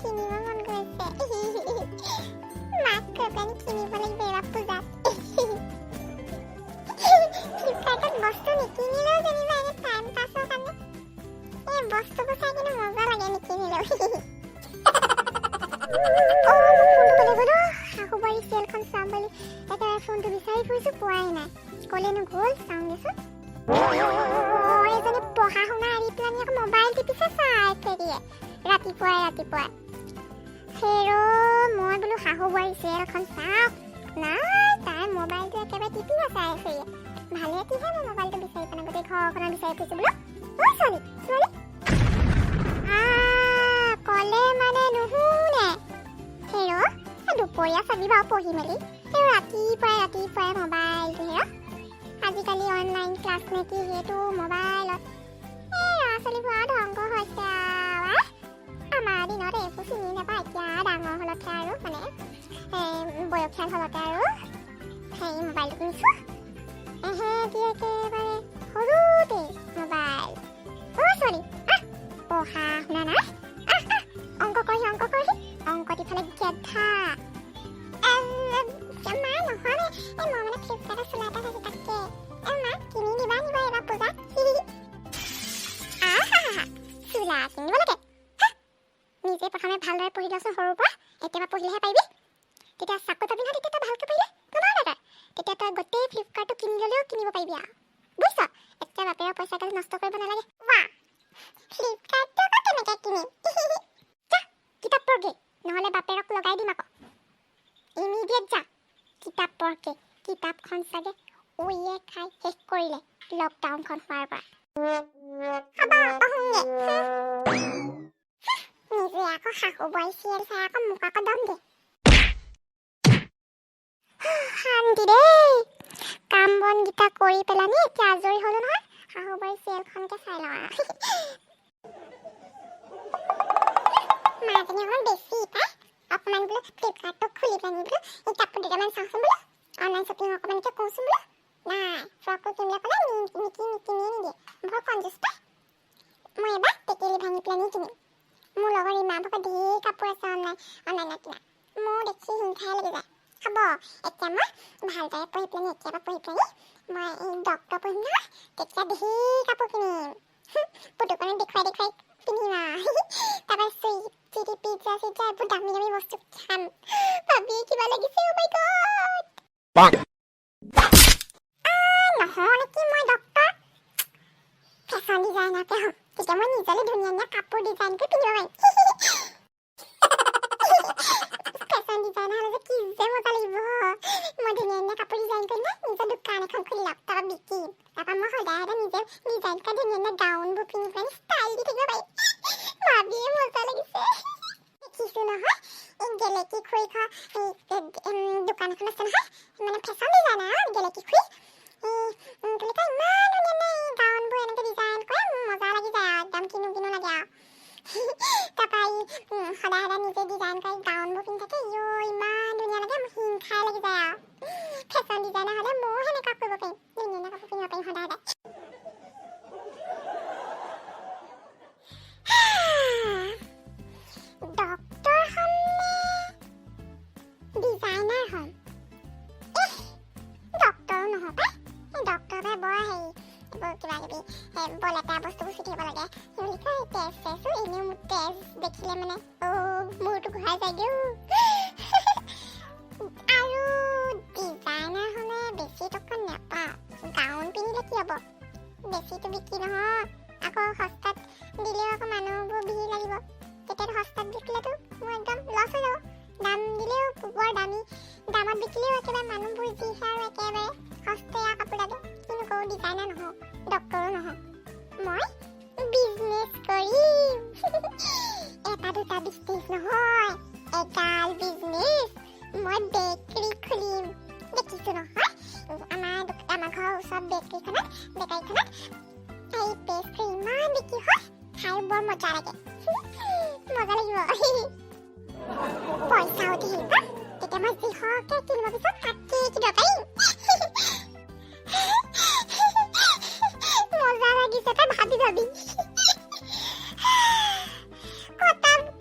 কিনিব মন গৈছে মাক কৈ পেলাই কিনিব লাগিব এবাৰ পূজাত ফ্লিপকাৰ্টত বস্তু নিকিনিলেও যেনিবা এনে টাইম পাছৰ কাৰণে এই বস্তুবোৰ চাই কিনে মজা লাগে নিকিনিলেও শাহুবাৰী চিৰিয়েলখন চাম বুলি একেবাৰে ফোনটো বিচাৰি ফুৰিছো পোৱাই নাই কলেনো গ'ল চাওঁ দেচোন এজনী পঢ়া শুনা এৰি পেলাই আকৌ মোবাইল টিপিছে চাই ফেৰিয়ে ৰাতিপুৱাই হেৰো মই বোলো শাহুবাৰী চিৰিয়েলখন চাওঁ নাই তাই মোবাইলটো একেবাৰে টিপি চাই ফেৰিয়ে ভালে কিহে মই মোবাইলটো বিচাৰি পোৱা নাই গোটেই ঘৰখনত বিচাৰি ফুৰিছো বোলো ঐ ছোৱালী কলে মানে নুশুনে হেৰো দুপৰীয়া চাবি বাৰু পঢ়ি মেলি হেৰো ৰাতিপুৱাই মোবাইলটো হেৰো আজিকালি অনলাইন ক্লাছ নেকি সেইটো মোবাইলত ল'ৰা ছোৱালীবোৰ আৰু ধ্বংস হৈছে আমাৰ দিনত এইবোৰ চিনি নাপায় এতিয়া ডাঙৰ হলতে আৰু মানে বয়সীয়াল হলতে আৰু সেই মোবাইলটো কিনিছো এহেঁতি একেবাৰে সৰুতে মোবাইল ছোৱালী পঢ়া শুনা নাই অংক কৰিহি অংকত ইফালে গেধা মা নহয় মই মানে ফ্লিপকাৰ্টত চোলা এটা চাইছো তাকে মা কিনি দিবা এবাৰ পূজাত চোলা কিনিব লাগে নিজে প্ৰথমে ভালদৰে পঢ়ি লচোন সৰুৰ পৰা এতিয়াবা পঢ়িলেহে পাৰিবি তেতিয়া চাকু পাবি নহয় তেতিয়া তই ভালকৈ পঢ়িলে নহয় দাদা তেতিয়া তই গোটেই ফ্লিপকাৰ্টটো কিনি ল'লেও কিনিব পাৰিবি আৰু বুজিছ এতিয়া বাপেৰৰ পইচা কালি নষ্ট কৰিব নালাগে ফ্লিপকাৰ্টটো আকৌ কেনেকৈ কিনিম কিতাপ পঢ়গে নহ'লে বাপেৰক লগাই দিম আকৌ ইমিডিয়েট যা কিতাপ পঢ়গে কিতাপখন চাগে উইয়ে খাই শেষ কৰিলে লকডাউনখন হোৱাৰ পৰা নিজে আকৌ শাহুবাৰী চিৰিয়েল চাই আকৌ মোক আকৌ দম দে শান্তি দেই কাম বনকেইটা কৰি পেলানি এতিয়া আজৰি হ'লো নহয় শাহুবাৰী চিৰিয়েলখনকে চাই লওঁ মাজনী অকণমান বেছি পায় অকণমান বোলো ফ্লিপকাৰ্টটো খুলি পেলানি বোলো এই কাপোৰ দুটামান চাওঁচোন বোলো অনলাইন শ্বপিং অকণমানকৈ কৰোঁচোন বোলো নাই ফ্ৰকটো কিনিলে ক'লে নিকিনিয়ে নিদিয়ে বৰ কনজুচ পায় মই এবাৰ টেকেলি ভাঙি পেলানি কিনিম মোৰ লগৰ ইমান ভাগৰ ঢেৰ কাপোৰ আছে অনলাইনত কিনা মোৰ দেখি হিংসাই লাগি যায় হ'ব এতিয়া মই ভালদৰে পঢ়ি পেলানি এতিয়াৰ পৰা পঢ়ি পেলানি মই ডক্টৰ পঢ়িম নহয় তেতিয়া ঢেৰ কাপোৰ কিনিম পুতুকণে দেখুৱাই পিন্ধিম তাৰপৰা চুইটি পিজ্জা এইবোৰ দামী বস্তু খাম ভাবিয়ে কিবা লাগিছে অ' মাই গড নহয় নেকি মই ডক্টৰ ফেশ্বন ডিজাইনাৰকে হ'ম তেতিয়া মই নিজলে ধুনীয়া কাপোৰ ডিজাইন কৰি পিন্ধিব পাৰিম ফেশ্বন ডিজাইনাৰ হ'লে যে কি যে মজা লাগিব মই ধুনীয়া কাপোৰ ডিজাইন কৰিম নিজৰ দোকান এখন খুলি ল'ম তাৰপৰা বিকিম তাৰপৰা মই সদায় নিজে ডিজাইন কৰা ধুনীয়া গাউনবোৰ পিন্ধি পেলাই ষ্টাইল দি থাকিব পাৰিম ভাবিয়ে মজা লাগিছে দেখিছো নহয় এই গেলেকী খুৰী দোকান এখন আছে নহয় মানে ফেশ্বন ডিজাইনাৰ গেলেকী খুৰী ইমান ধুনীয়া গাউনবোৰ এনেকৈ ডিজাইন কৰে মজা লাগি যায় আৰু একদম কিনো লাগে আৰু তাৰপৰা সদায় নিজে ডিজাইন কৰি গাউনবোৰ পিন্ধি থাকে ইমান ধুনীয়া লাগে মোৰ হিংসাই লাগি যায় আৰু ফেশ্বন ডিজাইনাৰ হ'লে ময়ো সেনেকুৱা কৰিব পাৰিম ধুনীয়া কাপোৰ পিন্ধিব পাৰিম সদায় ডক্টৰ হ'মনে ডিজাইনাৰ হ'ম ডক্টৰো নহয় পাই ডক্টৰ পাই বৰ হেৰি এইবোৰ কিবা কিবি বল এটা বস্তুবোৰ চুটিব লাগে সেইবুলি কয় তেজ চেজো এনেও মোৰ তেজ দেখিলে মানে মূৰটো ঘূৰাই যায়গৈ আৰু ডিজাইনাৰ হ'লে বেছি টকা নাপাওঁ গাউন পিন্ধিলে কি হ'ব বেছিটো বিক্ৰী নহয় আকৌ সস্তাত দিলেও আকৌ মানুহবোৰ ভিৰ লাগিব তেতিয়াতো সস্তাত বিকিলেতো মোৰ একদম লছ হৈ যাব দাম দিলেও বৰ দামত বিকিলেও একেবাৰে মানুহবোৰ যিহে আৰু একেবাৰে সস্তীয়া কাপোৰ লাগে কিন্তু কওঁ ডিজাইনাৰ নহওঁ ডক্টৰো নহওঁ মই বিজনেছ কৰিম এটা দুটা বিজনেছ নহয় এগাল বিজনেছ মই বেকাৰী খুলিম দেখিছো নহয় আমাৰ ঘৰৰ ওচৰত বেকাৰীখনত এই পেষ্ট্ৰি ইমান বিক্ৰী হয় খাই বৰ মজা লাগে মজা লাগিব পইচাও দি পাম তেতিয়া মই যিহকে কিনিব পিছত তাকে কিনিব পাৰিম মজা লাগিছে তই ভাবি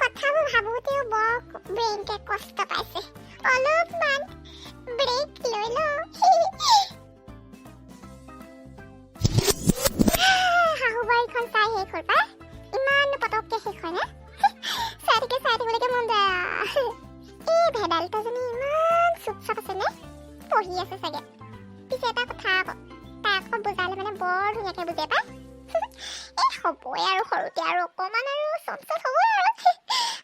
কথাবোৰ ভাবোতেও কথা কৈছেনে পঢ়ি আছে চাগে পিছে এটা কথা আকৌ তাই আকৌ বুজালে মানে বৰ ধুনীয়াকৈ বুজে পায় এই হ'বই আৰু সৰুতে আৰু অকণমান আৰু চঞ্চল হ'বই আৰু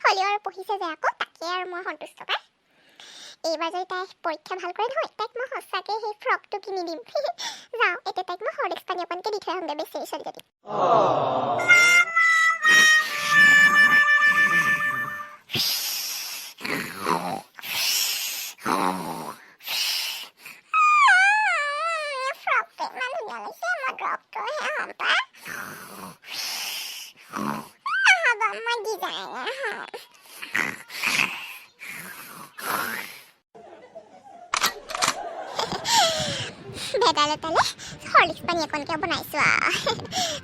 হ'লেও আৰু পঢ়িছে যে আকৌ তাকে আৰু মই সন্তুষ্ট পায় এইবাৰ যদি তাই পৰীক্ষা ভাল কৰে নহয় তাইক মই সঁচাকৈ সেই ফ্ৰকটো কিনি দিম যাওঁ এতিয়া তাইক মই হৰলিক্স পানী অকণকৈ দি থৈ আহোঁগৈ বেছি ছোৱালীজনী ভেদাইলতালে হৰলিক্স পানী অকণকৈ বনাইছোঁ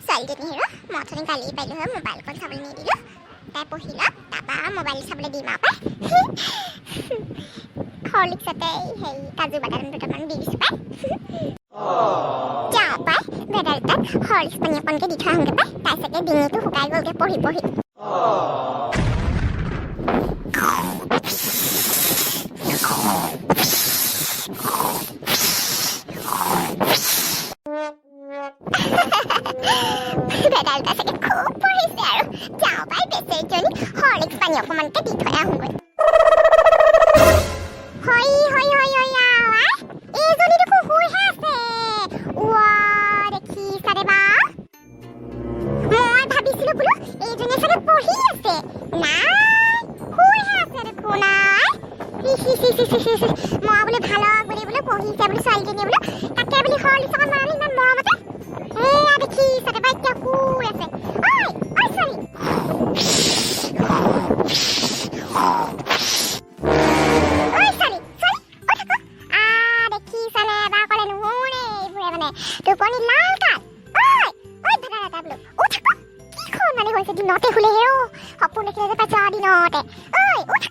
ছোৱালীজনী হেৰ মই অথনি গালি পাৰিলোঁ হয় মোবাইলখন চাবলৈ নিদিলোঁ তাই পঢ়িলে তাৰপৰা মোবাইল চাবলৈ দিম আৰু পাই হৰলিক্সতে হেৰি কাজু বাদাম দুটামান দি দিছোঁ পাই যাওঁ পাই ভেদাইলতাত হৰলিক্স পানী অকণকৈ দি থৈ আহোঁগৈ পাই তাই চাগে ডিঙিটো শুকাই গ'লগৈ পঢ়ি পঢ়ি ভেদাইলতা চাগে খুব পঢ়িছে আৰু যাওঁ পাই বেচেৰীজনী হৰলিক্স পানী অকণমানকৈ দি থৈ আহোঁগৈ এইজনী দেখোন শুইহে আছে দেখিছানে বা মই ভাবিছিলোঁ বোলো এইজনীয়ে চাগে পঢ়ি আছে নাই শুইহে আছে দেখোন মই বোলো ভালক বুলি বোলো পঢ়িছে বোলো ছোৱালীজনীয়ে বোলো তাকে বুলি হৰলিক্স অকণ বনালে ইমান মৰমতে এয়া দেখিছানে বা এতিয়া শুই আছে ঐ ছোৱালী দেখিছানে বা ক'লে নুশুনে এইবোৰে মানে টোপনি লাল কাল ভেদাইলতা বোলো উঠ কিখন মানে হৈছে দিনতে শুলে হে সপোন দেখিলে যে পাইছা দিনতে উঠ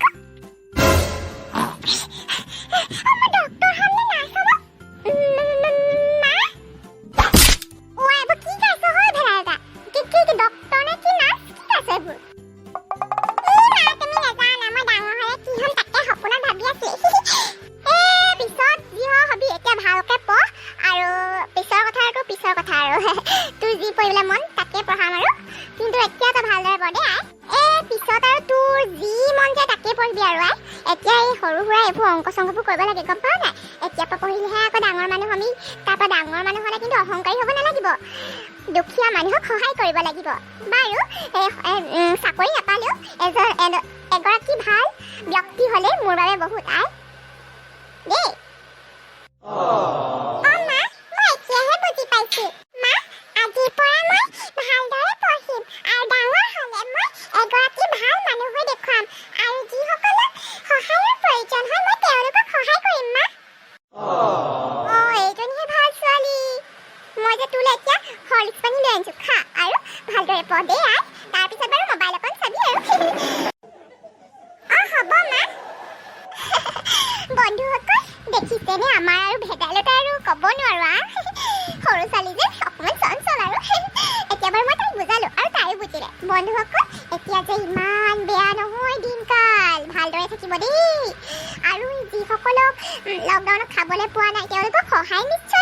অংক চংকবোৰ কৰিব লাগে গম পাওঁ নাই এতিয়াৰ পৰা পঢ়িলেহে আকৌ ডাঙৰ মানুহ আমি তাৰপৰা ডাঙৰ মানুহ হ'লে কিন্তু অহংকাৰী হ'ব নালাগিব দুখীয়া মানুহক সহায় কৰিব লাগিব বাৰু চাকৰি নাপালেও এগৰাকী ভাল ব্যক্তি হ'লে মোৰ বাবে বহুত দেই মা মই এতিয়াহে বুজি পাইছোঁ মা আজিৰ পৰা মই ভালদৰে পঢ়িম আৰু ডাঙৰ হ'লে মই এগৰাকী ভাল মানুহ হৈ দেখুৱাম আৰু যিসকলক সহায়ৰ প্ৰয়োজন হয় মই তেওঁলোকক সহায় কৰিম মা এইজনীহে ভাল ছোৱালী মই যে তোলে এতিয়া হৰলিক্স পানী লৈ আনিছোঁ খা আৰু ভালদৰে পঢ় দেই তাৰপিছত বাৰু মোবাইল অকণ চাবি আৰু হ'ব মা বন্ধুসকল দেখিছেনে আমাৰ আৰু ভেদাইলতা আৰু ক'ব নোৱাৰো সৰু ছোৱালী যে অকণমান চঞ্চল আৰু এতিয়া বাৰু মই তাইক বুজালোঁ আৰু তাইও বুজিলে বন্ধুসকল এতিয়া যে ইমান বেয়া নহয় দিনকাল ভালদৰে থাকিব দেই আৰু যিসকলক লকডাউনত খাবলৈ পোৱা নাই তেওঁলোকক সহায় নিশ্চয়